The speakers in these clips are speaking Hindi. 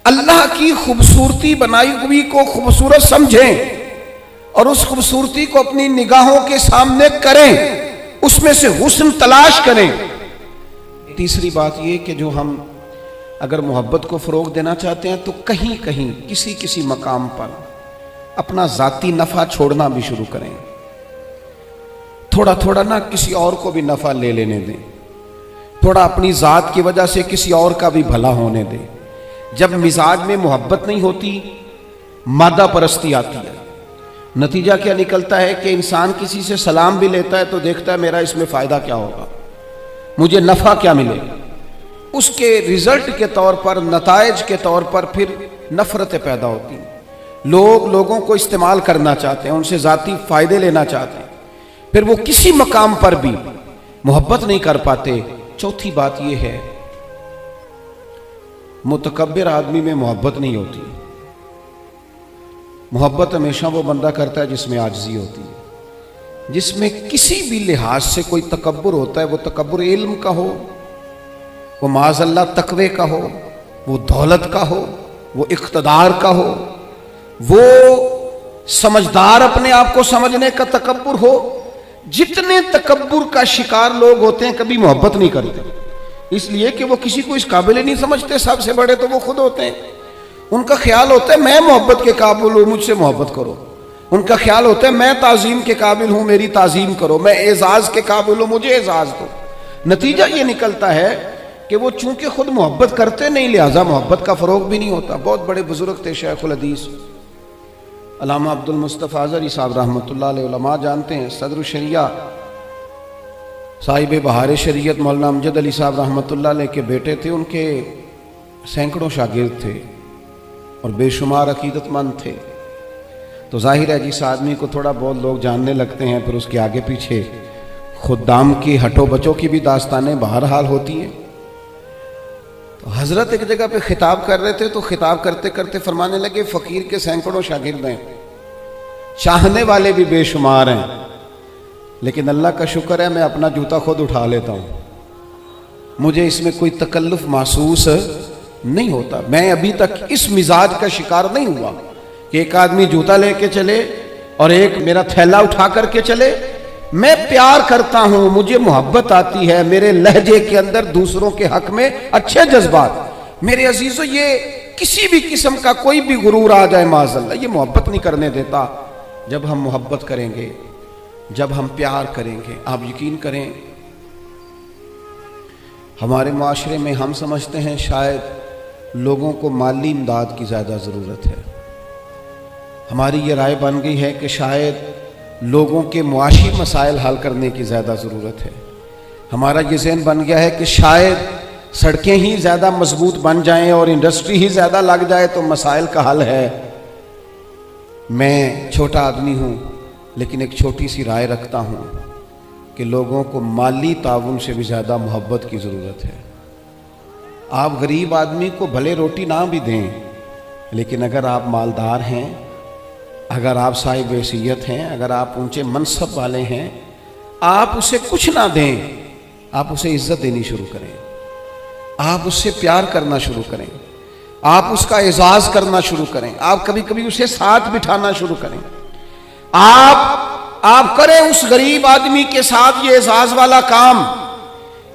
अल्लाह की खूबसूरती बनाई हुई को खूबसूरत समझें और उस खूबसूरती को अपनी निगाहों के सामने करें, उसमें से हुस्न तलाश करें। तीसरी बात यह कि जो हम अगर मोहब्बत को फ़रोग देना चाहते हैं तो कहीं कहीं किसी किसी मकाम पर अपना ज़ाती नफ़ा छोड़ना भी शुरू करें। थोड़ा थोड़ा ना किसी और को भी नफ़ा ले लेने दें, थोड़ा अपनी ज़ात की वजह से किसी और का भी भला होने दें। जब मिजाज में मोहब्बत नहीं होती, मादा परस्ती आती है। नतीजा क्या निकलता है कि इंसान किसी से सलाम भी लेता है तो देखता है मेरा इसमें फ़ायदा क्या होगा, मुझे नफ़ा क्या मिलेगा। उसके रिजल्ट के तौर पर, नताइज के तौर पर फिर नफ़रतें पैदा होती हैं। लोग लोगों को इस्तेमाल करना चाहते हैं, उनसे ज़ाती फ़ायदे लेना चाहते हैं, फिर वो किसी मकाम पर भी मोहब्बत नहीं कर पाते। चौथी बात यह है, मुतकब्बिर आदमी में मोहब्बत नहीं होती। मोहब्बत हमेशा वो बंदा करता है जिसमें आजिज़ी होती है, जिसमें किसी भी लिहाज से कोई तकब्बुर होता है। वो तकब्बुर इल्म का हो, वो माज़अल्लाह तकवे का हो, वो दौलत का हो, वो इक़्तिदार का हो, वो समझदार अपने आप को समझने का तकब्बुर हो। जितने तकब्बुर का शिकार लोग होते हैं कभी मोहब्बत नहीं करते, इसलिए कि वो किसी को इस काबिल ही नहीं समझते। सबसे बड़े तो वो खुद होते हैं। उनका ख्याल होता है मैं मोहब्बत के काबिल हूँ, मुझसे मोहब्बत करो। उनका ख्याल होता है मैं ताज़ीम के काबिल हूँ, मेरी ताज़ीम करो। मैं एजाज़ के काबिल हूँ, मुझे एजाज़ दो। नतीजा ये निकलता है कि वो चूंकि खुद मोहब्बत करते नहीं, लिहाजा मोहब्बत का फ़रोग भी नहीं होता। बहुत बड़े बुजुर्ग थे शेखुल हदीस अल्लामा अब्दुल मुस्तफ़ा अज़हरी साहब रहमतुल्लाह अलैह, उलमा जानते हैं, सदर शरिया साहिब बहार शरीयत मौलाना अमजद अली साहब रहमतुल्लाह अलैह के बेटे थे। उनके सैकड़ों शागिर्द थे और बेशुमार अकीदतमंद थे। तो जाहिर है जिस आदमी को थोड़ा बहुत लोग जानने लगते हैं, फिर उसके आगे पीछे खुद्दाम की हटो बचों की भी दास्तानें बहरहाल होती हैं। तो हजरत एक जगह पे खिताब कर रहे थे, तो खिताब करते करते फरमाने लगे फ़कीर के सैकड़ों शागिर्द हैं, चाहने वाले भी बेशुमार हैं, लेकिन अल्लाह का शुक्र है मैं अपना जूता खुद उठा लेता हूँ, मुझे इसमें कोई तकल्लुफ़ महसूस नहीं होता। मैं अभी तक इस मिजाज का शिकार नहीं हुआ कि एक आदमी जूता लेके चले और एक मेरा थैला उठा करके चले। मैं प्यार करता हूं, मुझे मोहब्बत आती है, मेरे लहजे के अंदर दूसरों के हक में अच्छे जज्बात। मेरे अजीजों, ये किसी भी किस्म का कोई भी गुरूर आ जाए माज़अल्लाह, ये मोहब्बत नहीं करने देता। जब हम मोहब्बत करेंगे, जब हम प्यार करेंगे, आप यकीन करें हमारे माशरे में हम समझते हैं शायद लोगों को माली इमदाद की ज़्यादा ज़रूरत है। हमारी ये राय बन गई है कि शायद लोगों के मुआशी मसाइल हल करने की ज़्यादा ज़रूरत है। हमारा ये ज़हन बन गया है कि शायद सड़कें ही ज़्यादा मजबूत बन जाएं और इंडस्ट्री ही ज़्यादा लग जाए तो मसाइल का हल है। मैं छोटा आदमी हूँ, लेकिन एक छोटी सी राय रखता हूँ कि लोगों को माली ताउन से भी ज़्यादा मोहब्बत की ज़रूरत है। आप गरीब आदमी को भले रोटी ना भी दें, लेकिन अगर आप मालदार हैं, अगर आप साहिब हैसियत हैं, अगर आप ऊंचे मनसब वाले हैं, आप उसे कुछ ना दें, आप उसे इज्जत देनी शुरू करें, आप उससे प्यार करना शुरू करें, आप उसका एजाज करना शुरू करें, आप कभी कभी उसे साथ बिठाना शुरू करें। आप करें उस गरीब आदमी के साथ ये एजाज वाला काम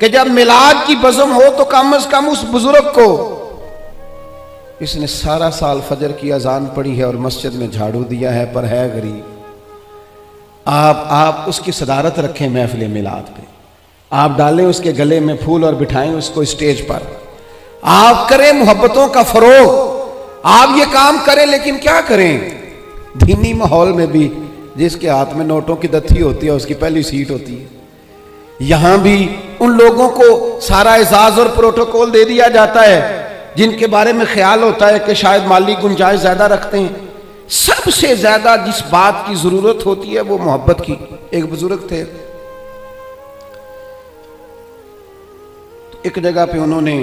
कि जब मिलाद की बज़म हो तो कम से कम उस बुजुर्ग को, इसने सारा साल फजर की अजान पढ़ी है और मस्जिद में झाड़ू दिया है पर है गरीब, आप उसकी सदारत रखें महफिल मिलाद पे, आप डालें उसके गले में फूल और बिठाएं उसको स्टेज पर, आप करें मोहब्बतों का फरोग, आप ये काम करें। लेकिन क्या करें, दीनी माहौल में भी जिसके हाथ में नोटों की दत्थी होती है उसकी पहली सीट होती है। यहां भी उन लोगों को सारा एजाज और प्रोटोकॉल दे दिया जाता है जिनके बारे में ख्याल होता है कि शायद माली गुंजाइश ज्यादा रखते हैं। सबसे ज्यादा जिस बात की जरूरत होती है वो मोहब्बत की। एक बुजुर्ग थे, एक जगह पे उन्होंने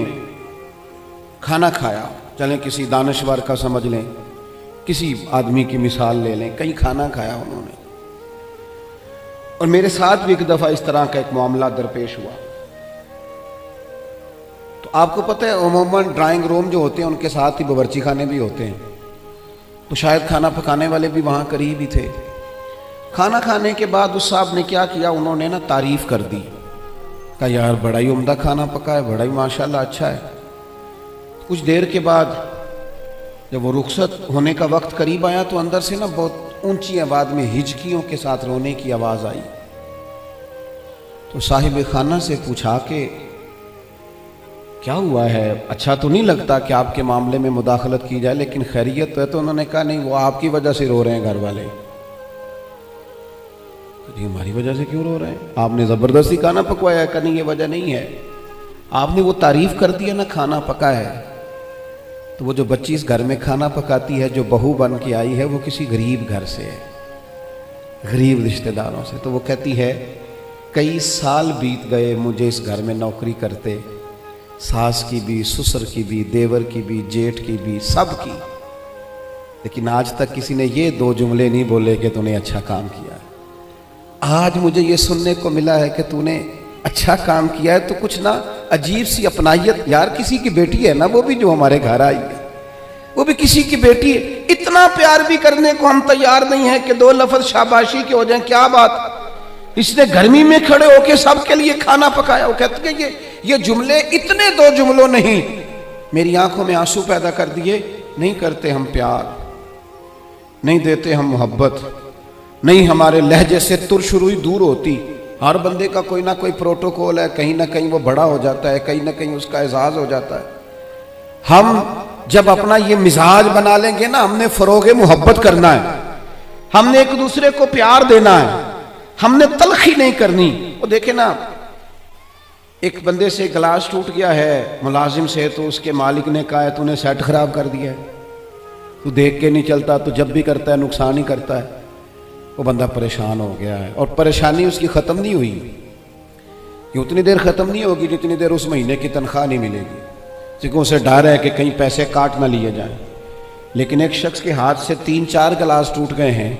खाना खाया, चलें किसी दानश्वर का समझ लें, किसी आदमी की मिसाल ले लें, कहीं खाना खाया उन्होंने, और मेरे साथ भी एक दफा इस तरह का एक मामला दरपेश हुआ। तो आपको पता है उमूमन ड्राइंग रूम जो होते हैं उनके साथ ही बावर्ची खाने भी होते हैं, तो शायद खाना पकाने वाले भी वहाँ करीब ही थे। खाना खाने के बाद उस साहब ने क्या किया, उन्होंने ना तारीफ़ कर दी, कहा यार बड़ा ही उम्दा खाना पका है, बड़ा ही माशाल्लाह अच्छा है। कुछ देर के बाद जब वो रुखसत होने का वक्त करीब आया तो अंदर से ना बहुत ऊंची आवाज़ में हिचकियों के साथ रोने की आवाज़ आई। तो साहिब खाना से पूछा कि क्या हुआ है, अच्छा तो नहीं लगता कि आपके मामले में मुदाखलत की जाए, लेकिन खैरियत है? तो उन्होंने कहा नहीं, वो आपकी वजह से रो रहे हैं घर वाले। जी हमारी वजह से क्यों रो रहे हैं? आपने ज़बरदस्ती खाना पकवाया? का नहीं, ये वजह नहीं है, आपने वो तारीफ़ कर दी है ना खाना पका है। तो वो जो बच्ची इस घर में खाना पकाती है, जो बहू बन के आई है, वो किसी गरीब घर से है, गरीब रिश्तेदारों से। तो वो कहती है कई साल बीत गए मुझे इस घर में नौकरी करते, सास की भी, ससुर की भी, देवर की भी, जेठ की भी, सब की, लेकिन आज तक किसी ने ये दो जुमले नहीं बोले कि तूने अच्छा काम किया। आज मुझे ये सुनने को मिला है कि तूने अच्छा काम किया है, तो कुछ ना अजीब सी अपनाइयत, यार किसी की बेटी है ना वो भी जो हमारे घर आई है, वो भी किसी की बेटी है, इतना प्यार भी करने को हम तैयार नहीं है कि दो लफ्ज शाबाशी के हो जाएं। क्या बात, इसने गर्मी में खड़े होके सबके लिए खाना पकाया। वो कहते हैं ये जुमले इतने दो जुमलों नहीं, मेरी आंखों में आंसू पैदा कर दिए। नहीं करते हम प्यार, नहीं देते हम मोहब्बत, नहीं हमारे लहजे से तुरशुरुई दूर होती। हर बंदे का कोई ना कोई प्रोटोकॉल है, कहीं ना कहीं वो बड़ा हो जाता है, कहीं ना कहीं उसका एजाज हो जाता है। हम जब अपना ये मिजाज बना लेंगे ना, हमने फरोगे मोहब्बत करना है, हमने एक दूसरे को प्यार देना है, हमने तलखी नहीं करनी। वो देखे ना, एक बंदे से गिलास टूट गया है मुलाजिम से, तो उसके मालिक ने कहा है तूने सेट खराब कर दिया है, तू देख के नहीं चलता, तो जब भी करता है नुकसान ही करता है। वो बंदा परेशान हो गया है, और परेशानी उसकी ख़त्म नहीं हुई, कि उतनी देर ख़त्म नहीं होगी जितनी देर उस महीने की तनख्वाह नहीं मिलेगी, क्योंकि उसे डर है कि कहीं पैसे काट ना लिए जाएं। लेकिन एक शख्स के हाथ से 3-4 गिलास टूट गए हैं,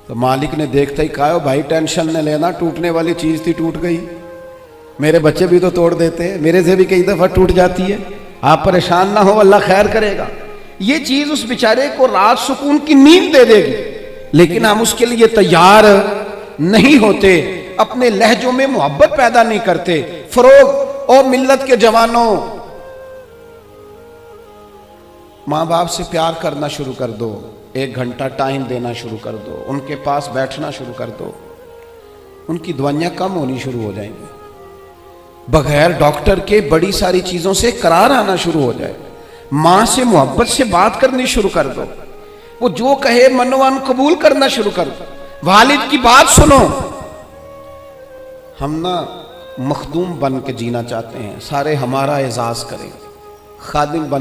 तो मालिक ने देखते ही कहा भाई टेंशन न लेना, टूटने वाली चीज़ थी, टूट गई, मेरे बच्चे भी तो तोड़ देते हैं, मेरे से भी कई दफ़ा टूट जाती है, आप परेशान ना हो, अल्लाह खैर करेगा। ये चीज़ उस बेचारे को रात सुकून की नींद दे देगी, लेकिन हम उसके लिए तैयार नहीं होते, अपने लहजों में मोहब्बत पैदा नहीं करते। फरोग और मिल्लत के जवानों, माँ बाप से प्यार करना शुरू कर दो, 1 घंटा टाइम देना शुरू कर दो, उनके पास बैठना शुरू कर दो, उनकी दवाइयाँ कम होनी शुरू हो जाएंगी, बगैर डॉक्टर के बड़ी सारी चीज़ों से करार आना शुरू हो जाए। माँ से मोहब्बत से बात करनी शुरू कर दो, वो जो कहे मनोवन कबूल करना शुरू कर दो, वालिद की बात सुनो। हम ना मखदूम बन के जीना चाहते हैं, सारे हमारा एजाज करें, खादिम बन